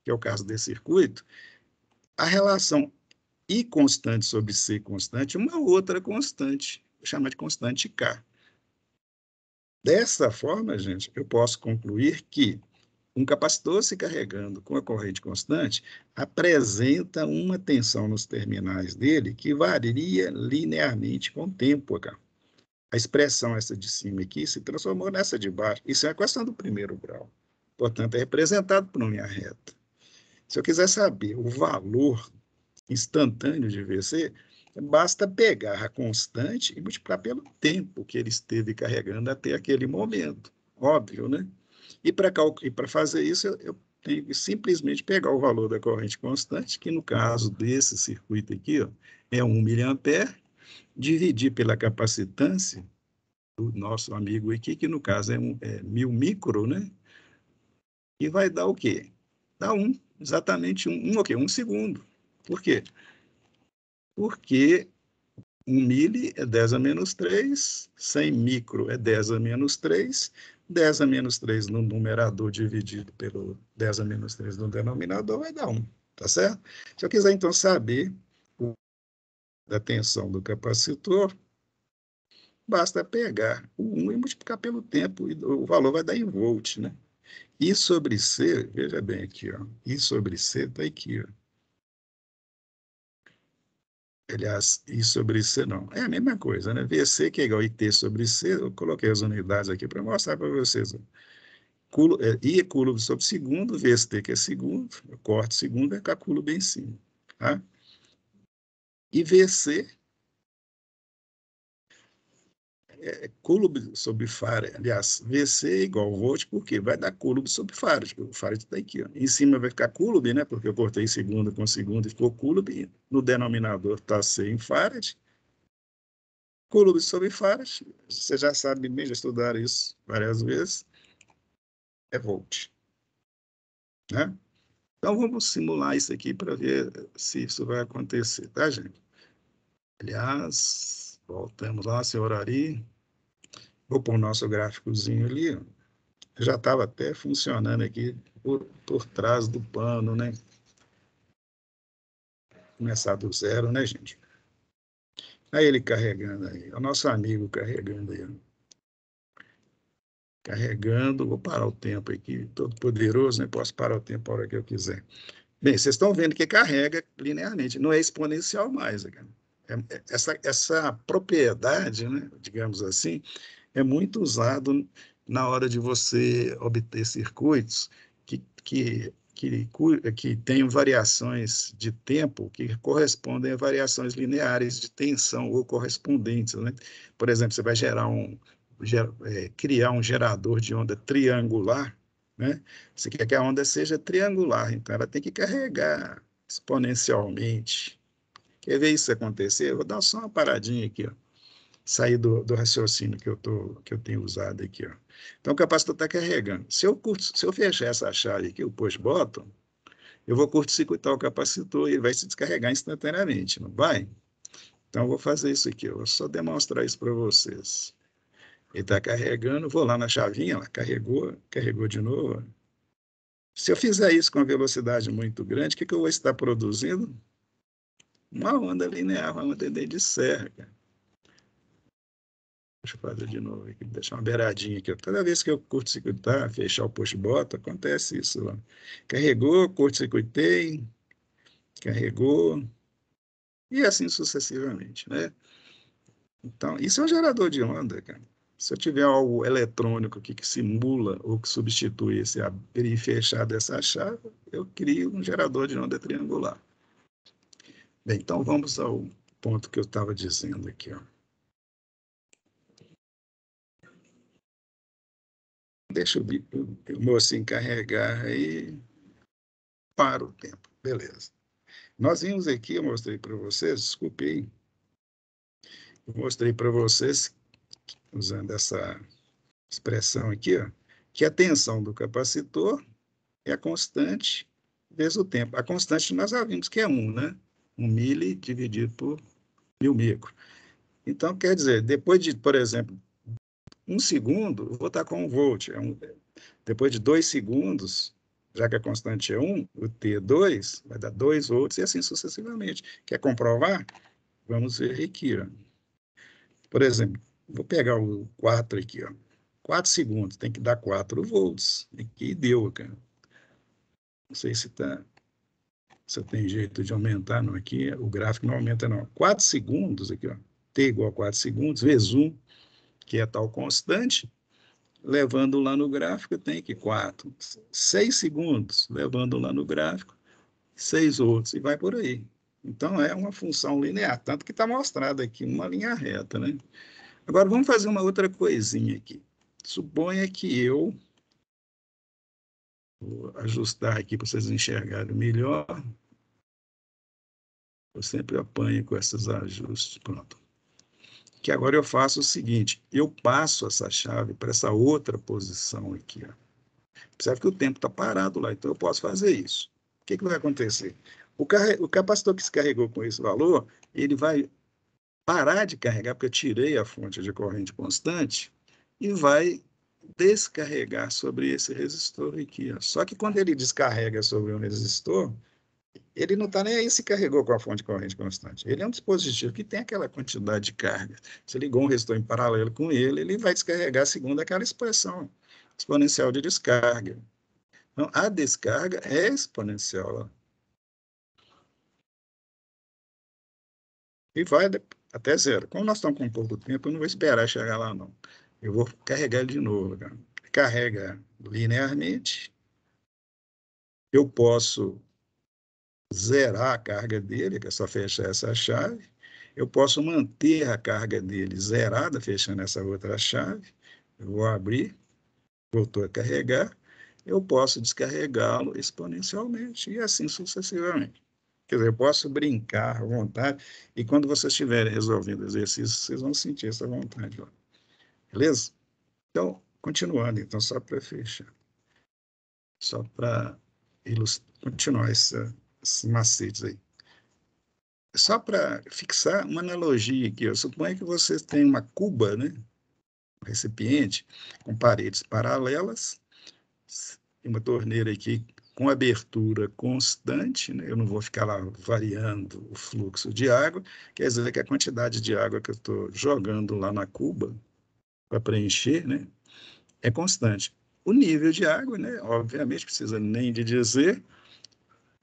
que é o caso desse circuito, a relação I constante sobre C constante é uma outra constante, vou chamar de constante K. Dessa forma, gente, eu posso concluir que um capacitor se carregando com a corrente constante apresenta uma tensão nos terminais dele que varia linearmente com o tempo. A expressão essa de cima aqui se transformou nessa de baixo. Isso é a questão do primeiro grau. Portanto, é representado por uma linha reta. Se eu quiser saber o valor instantâneo de VC, basta pegar a constante e multiplicar pelo tempo que ele esteve carregando até aquele momento. Óbvio, né? E para fazer isso, eu tenho que simplesmente pegar o valor da corrente constante, que no caso desse circuito aqui, ó, é 1 miliampere, dividir pela capacitância do nosso amigo aqui, que no caso é 1000 micro, né? E vai dar o quê? Dá exatamente o quê? 1 segundo. Por quê? Porque 1 mili é 10 a menos 3, 100 micro é 10 a menos 3, 10 a menos 3 no numerador dividido pelo 10 a menos 3 no denominador vai dar 1, tá certo? Se eu quiser, então, saber a tensão do capacitor, basta pegar o 1 e multiplicar pelo tempo, e o valor vai dar em volt, né? I sobre C, veja bem aqui, ó, I sobre C está aqui, ó. Aliás, I sobre C não. É a mesma coisa, né? VC, que é igual a IT sobre C, eu coloquei as unidades aqui para mostrar para vocês. I é coulomb sobre segundo, VST, que é segundo, eu corto segundo, é coulomb em cima. Tá? E VC é coulomb sobre farad. Aliás, VC é igual a volt, porque vai dar coulomb sobre farad. O farad está aqui. Ó. Em cima vai ficar coulomb, né? Porque eu cortei segundo com segundo e ficou coulomb. No denominador está C em farad. Coulomb sobre Faraday, você já sabe bem, já estudaram isso várias vezes, é volt, né? Então, vamos simular isso aqui para ver se isso vai acontecer, tá, gente? Aliás, voltamos lá, senhor Ari. Vou pôr o nosso gráficozinho ali, ó. Já estava até funcionando aqui por trás do pano, né? Começar do zero, né, gente? Aí ele carregando aí, o nosso amigo carregando aí, ó. Carregando, vou parar o tempo aqui, todo poderoso, né? Posso parar o tempo a hora que eu quiser. Bem, vocês estão vendo que carrega linearmente, não é exponencial mais, cara. Essa propriedade, né, digamos assim, é muito usado na hora de você obter circuitos que tenham variações de tempo que correspondem a variações lineares de tensão ou correspondentes, né? Por exemplo, você vai criar um gerador de onda triangular, né? Você quer que a onda seja triangular, então ela tem que carregar exponencialmente. Quer ver isso acontecer? Eu vou dar só uma paradinha aqui, ó. Sair do raciocínio que eu tenho usado aqui, ó. Então, o capacitor está carregando. Se eu fechar essa chave aqui, o push button, eu vou curto-circuitar o capacitor e ele vai se descarregar instantaneamente, não vai? Então, eu vou fazer isso aqui, eu vou só demonstrar isso para vocês. Ele está carregando, vou lá na chavinha, ela carregou de novo. Se eu fizer isso com uma velocidade muito grande, o que eu vou estar produzindo? Uma onda linear, uma onda de serra, cara. Deixa eu fazer de novo aqui, deixar uma beiradinha aqui. Toda vez que eu curto-circuitar, fechar o push button, acontece isso lá. Carregou, curto-circuitei, carregou, e assim sucessivamente, né? Então, isso é um gerador de onda, cara. Se eu tiver algo eletrônico aqui que simula ou que substitui esse abrir e fechar dessa chave, eu crio um gerador de onda triangular. Bem, então vamos ao ponto que eu estava dizendo aqui, ó. Deixa o mocinho carregar aí, para o tempo. Beleza. Nós vimos aqui, eu mostrei para vocês, desculpe aí, eu mostrei para vocês, usando essa expressão aqui, ó, que a tensão do capacitor é a constante vezes o tempo. A constante nós já vimos que é 1, né? 1 mili dividido por 1000 micro. Então, quer dizer, depois de, por exemplo, 1 segundo, eu vou estar com 1 volt. Depois de 2 segundos, já que a constante é 1, o T2 vai dar 2 volts e assim sucessivamente. Quer comprovar? Vamos ver aqui, ó. Por exemplo, vou pegar o 4 aqui, ó. 4 segundos, tem que dar 4 volts. Aqui deu, cara. Não sei se tem jeito de aumentar, não. Aqui o gráfico não aumenta, não. 4 segundos aqui, ó. T igual a 4 segundos, vezes 1, que é tal constante, levando lá no gráfico, tem que 4. 6 segundos, levando lá no gráfico, 6 outros, e vai por aí. Então, é uma função linear, tanto que está mostrado aqui uma linha reta, né? Agora, vamos fazer uma outra coisinha aqui. Suponha que eu vou ajustar aqui para vocês enxergarem melhor. Eu sempre apanho com esses ajustes. Pronto. Que agora eu faço o seguinte, eu passo essa chave para essa outra posição aqui, ó. Percebe que o tempo está parado lá, então eu posso fazer isso. O que vai acontecer? O capacitor que se carregou com esse valor, ele vai parar de carregar, porque eu tirei a fonte de corrente constante, e vai descarregar sobre esse resistor aqui, ó. Só que quando ele descarrega sobre um resistor, ele não está nem aí se carregou com a fonte de corrente constante. Ele é um dispositivo que tem aquela quantidade de carga. Você ligou um resistor em paralelo com ele, ele vai descarregar segundo aquela expressão exponencial de descarga. Então, a descarga é exponencial. E vai até zero. Como nós estamos com pouco tempo, eu não vou esperar chegar lá, não. Eu vou carregar ele de novo, cara. Carrega linearmente. Eu posso zerar a carga dele, que é só fechar essa chave. Eu posso manter a carga dele zerada, fechando essa outra chave. Eu vou abrir, voltou a carregar. Eu posso descarregá-lo exponencialmente e assim sucessivamente. Quer dizer, eu posso brincar à vontade, e quando vocês estiverem resolvendo exercícios, vocês vão sentir essa vontade. Ó. Beleza? Então, continuando, então, só para fechar. Só para continuar esses macetes aí. Só para fixar uma analogia aqui, eu suponho que vocês têm uma cuba, né? Um recipiente com paredes paralelas, e uma torneira aqui com abertura constante, né? Eu não vou ficar lá variando o fluxo de água, quer dizer que a quantidade de água que eu estou jogando lá na cuba para preencher, né? É constante. O nível de água, né? Obviamente, precisa nem de dizer,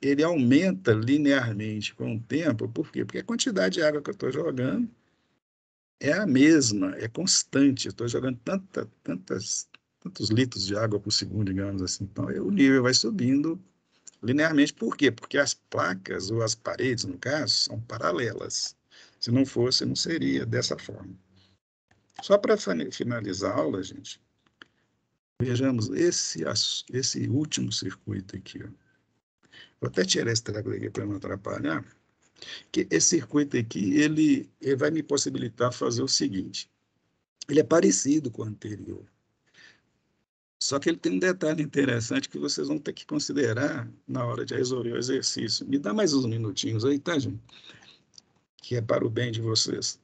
ele aumenta linearmente com o tempo, por quê? Porque a quantidade de água que eu estou jogando é a mesma, é constante. Estou jogando tantos litros de água por segundo, digamos assim. Então, o nível vai subindo linearmente. Por quê? Porque as placas, ou as paredes, no caso, são paralelas. Se não fosse, não seria dessa forma. Só para finalizar a aula, gente, vejamos esse último circuito aqui. Ó. Vou até tirar esse treco aqui para não atrapalhar. Que esse circuito aqui, ele vai me possibilitar fazer o seguinte. Ele é parecido com o anterior. Só que ele tem um detalhe interessante que vocês vão ter que considerar na hora de resolver o exercício. Me dá mais uns minutinhos aí, tá, gente? Que é para o bem de vocês,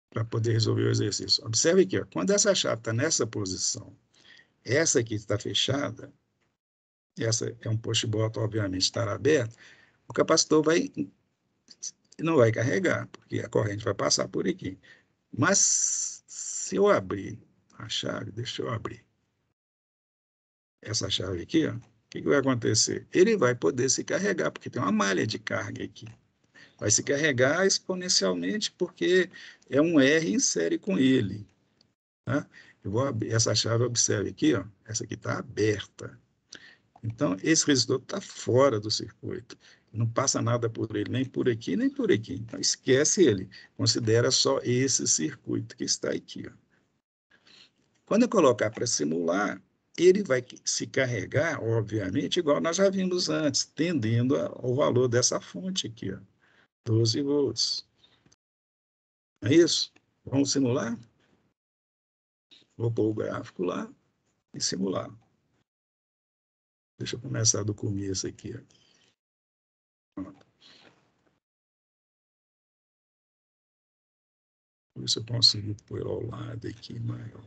para poder resolver o exercício. Observe aqui, ó, quando essa chave está nessa posição, essa aqui está fechada, essa é um push bottom, obviamente, estará aberto, o capacitor não vai carregar, porque a corrente vai passar por aqui. Mas se eu abrir a chave, deixa eu abrir essa chave aqui, ó, o que vai acontecer? Ele vai poder se carregar, porque tem uma malha de carga aqui. Vai se carregar exponencialmente, porque é um R em série com ele. Tá? Eu vou abrir essa chave, observe aqui, ó, essa aqui está aberta. Então, esse resistor está fora do circuito. Não passa nada por ele, nem por aqui, nem por aqui. Então, esquece ele. Considera só esse circuito que está aqui. Ó. Quando eu colocar para simular, ele vai se carregar, obviamente, igual nós já vimos antes, tendendo ao valor dessa fonte aqui, ó, 12 volts. Não é isso? Vamos simular? Vou pôr o gráfico lá e simular. Deixa eu começar do começo aqui. Pronto. Ver se eu consigo pôr ao lado aqui maior.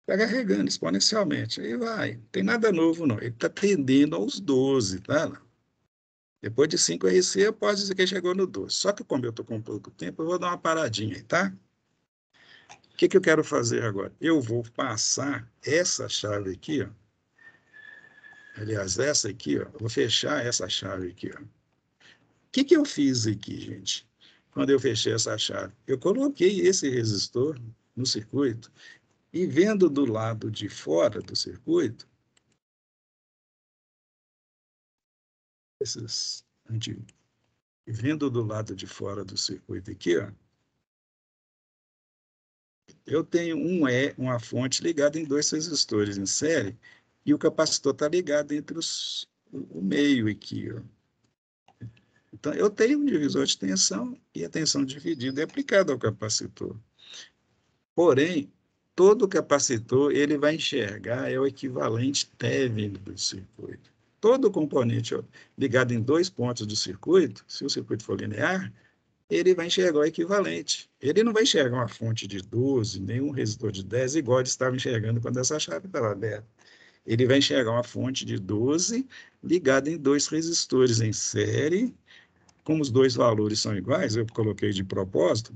Está carregando exponencialmente. Aí vai. Não tem nada novo, não. Ele está tendendo aos 12, tá? Depois de 5 RC, eu posso dizer que chegou no 12. Só que como eu estou com pouco tempo, eu vou dar uma paradinha aí, tá? O que eu quero fazer agora? Eu vou passar essa chave aqui, ó. Aliás, essa aqui, ó. Vou fechar essa chave aqui, ó. O que eu fiz aqui, gente? Quando eu fechei essa chave? Eu coloquei esse resistor no circuito e vendo do lado de fora do circuito, vendo do lado de fora do circuito aqui, ó, eu tenho uma fonte ligada em 2 resistores em série e o capacitor está ligado entre o meio aqui. Ó. Então, eu tenho um divisor de tensão e a tensão dividida é aplicada ao capacitor. Porém, todo capacitor ele vai enxergar é o equivalente Thevenin do circuito. Todo componente ligado em 2 pontos do circuito, se o circuito for linear, ele vai enxergar o equivalente. Ele não vai enxergar uma fonte de 12, nem um resistor de 10, igual ele estava enxergando quando essa chave estava aberta. Ele vai enxergar uma fonte de 12 ligada em 2 resistores em série. Como os 2 valores são iguais, eu coloquei de propósito,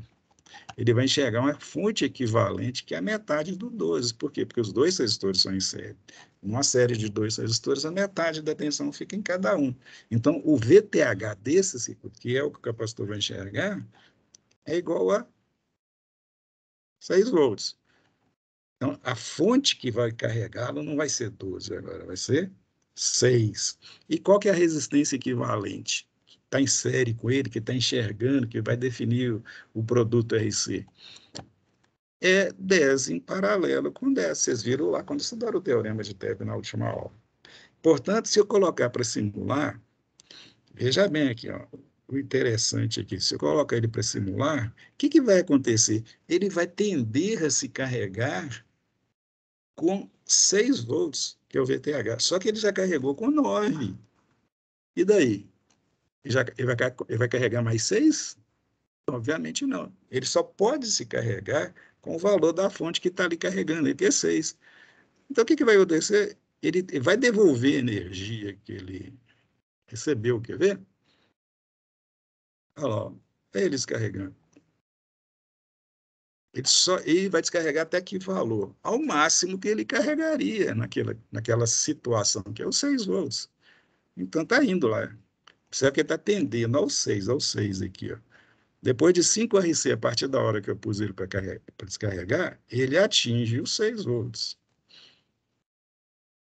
ele vai enxergar uma fonte equivalente que é a metade do 12. Por quê? Porque os 2 resistores são em série. Uma série de 2 resistores, a metade da tensão fica em cada um. Então, o VTH desse circuito, que é o que o capacitor vai enxergar, é igual a 6 volts. Então, a fonte que vai carregá-lo não vai ser 12 agora, vai ser 6. E qual que é a resistência equivalente? Que está em série com ele, que está enxergando, que vai definir o produto RC? É 10 em paralelo com 10. Vocês viram lá quando estudaram o teorema de Thevenin na última aula. Portanto, se eu colocar para simular, Veja bem aqui, ó, o interessante aqui, se eu colocar ele para simular, o que vai acontecer? Ele vai tender a se carregar com 6 volts, que é o VTH, só que ele já carregou com 9. E daí? Ele vai carregar mais 6? Obviamente não. Ele só pode se carregar com o valor da fonte que está ali carregando, que é 6. Então, o que vai acontecer? Ele vai devolver a energia que ele recebeu, quer ver? Olha lá, é ele descarregando. Ele vai descarregar até que valor? Ao máximo que ele carregaria naquela situação, que é os 6 volts. Então, está indo lá. Percebe que ele está tendendo aos 6 aqui. Ó. Depois de 5 RC, a partir da hora que eu pus ele para descarregar, ele atinge os 6 volts.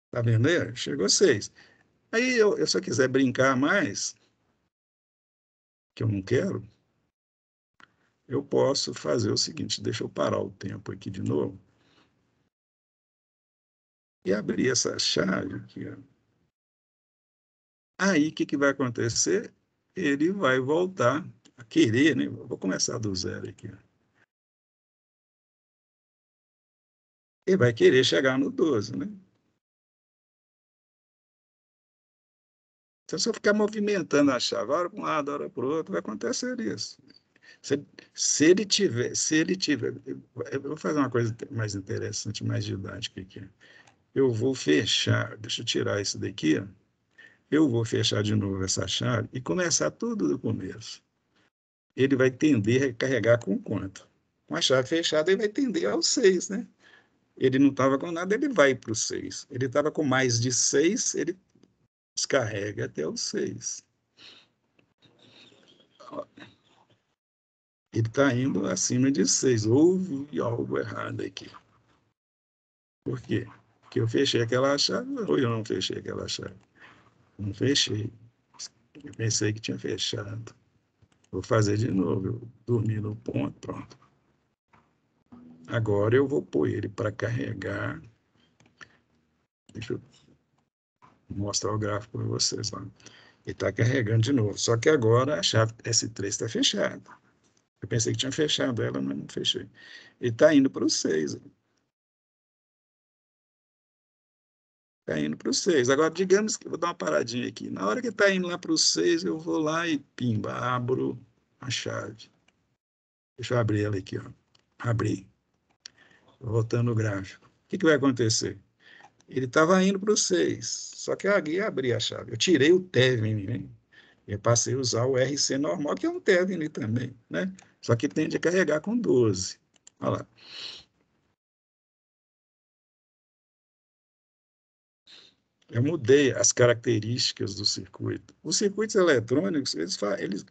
Está vendo aí? Chegou a 6. Aí, se eu quiser brincar mais, que eu não quero, eu posso fazer o seguinte, deixa eu parar o tempo aqui de novo e abrir essa chave aqui. Ó. Aí, o que vai acontecer? Ele vai voltar a querer, né? Vou começar do zero aqui. Ó. Ele vai querer chegar no 12, né? Então, se eu ficar movimentando a chave, hora para um lado, hora para o outro, vai acontecer isso. Se ele tiver, eu vou fazer uma coisa mais interessante, mais didática aqui. Eu vou fechar, deixa eu tirar isso daqui, ó. Eu vou fechar de novo essa chave e começar tudo do começo. Ele vai tender a carregar com quanto? Com a chave fechada, ele vai tender ao 6, né? Ele não estava com nada, ele vai para o 6. Ele estava com mais de 6, ele descarrega até o 6. Ele está indo acima de 6. Houve algo errado aqui. Por quê? Porque eu fechei aquela chave ou eu não fechei aquela chave? Não fechei. Eu pensei que tinha fechado. Vou fazer de novo. Eu dormi no ponto, pronto. Agora eu vou pôr ele para carregar. Deixa eu mostrar o gráfico para vocês lá. Ele está carregando de novo. Só que agora a chave S3 está fechada. Eu pensei que tinha fechado ela, mas não fechei. Ele está indo para o 6. Está indo para o 6. Agora, digamos que eu vou dar uma paradinha aqui. Na hora que está indo lá para o 6, eu vou lá e pimba, abro a chave. Deixa eu abrir ela aqui. Ó. Abri. Voltando o gráfico. O que vai acontecer? Ele estava indo para o 6, só que aqui abri a chave. Eu tirei o Tevin, né? Eu passei a usar o RC normal, que é um Tevin ali também, né? Só que tende a carregar com 12. Olha lá. Eu mudei as características do circuito. Os circuitos eletrônicos, eles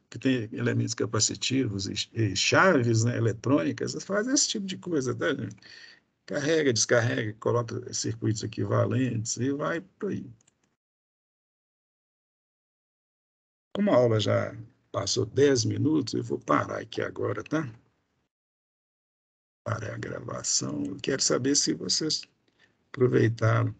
que têm elementos capacitivos e chaves, né, eletrônicas, eles fazem esse tipo de coisa, tá, gente? Carrega, descarrega, coloca circuitos equivalentes e vai por aí. Como a aula já passou 10 minutos, eu vou parar aqui agora, tá? Parar a gravação. Eu quero saber se vocês aproveitaram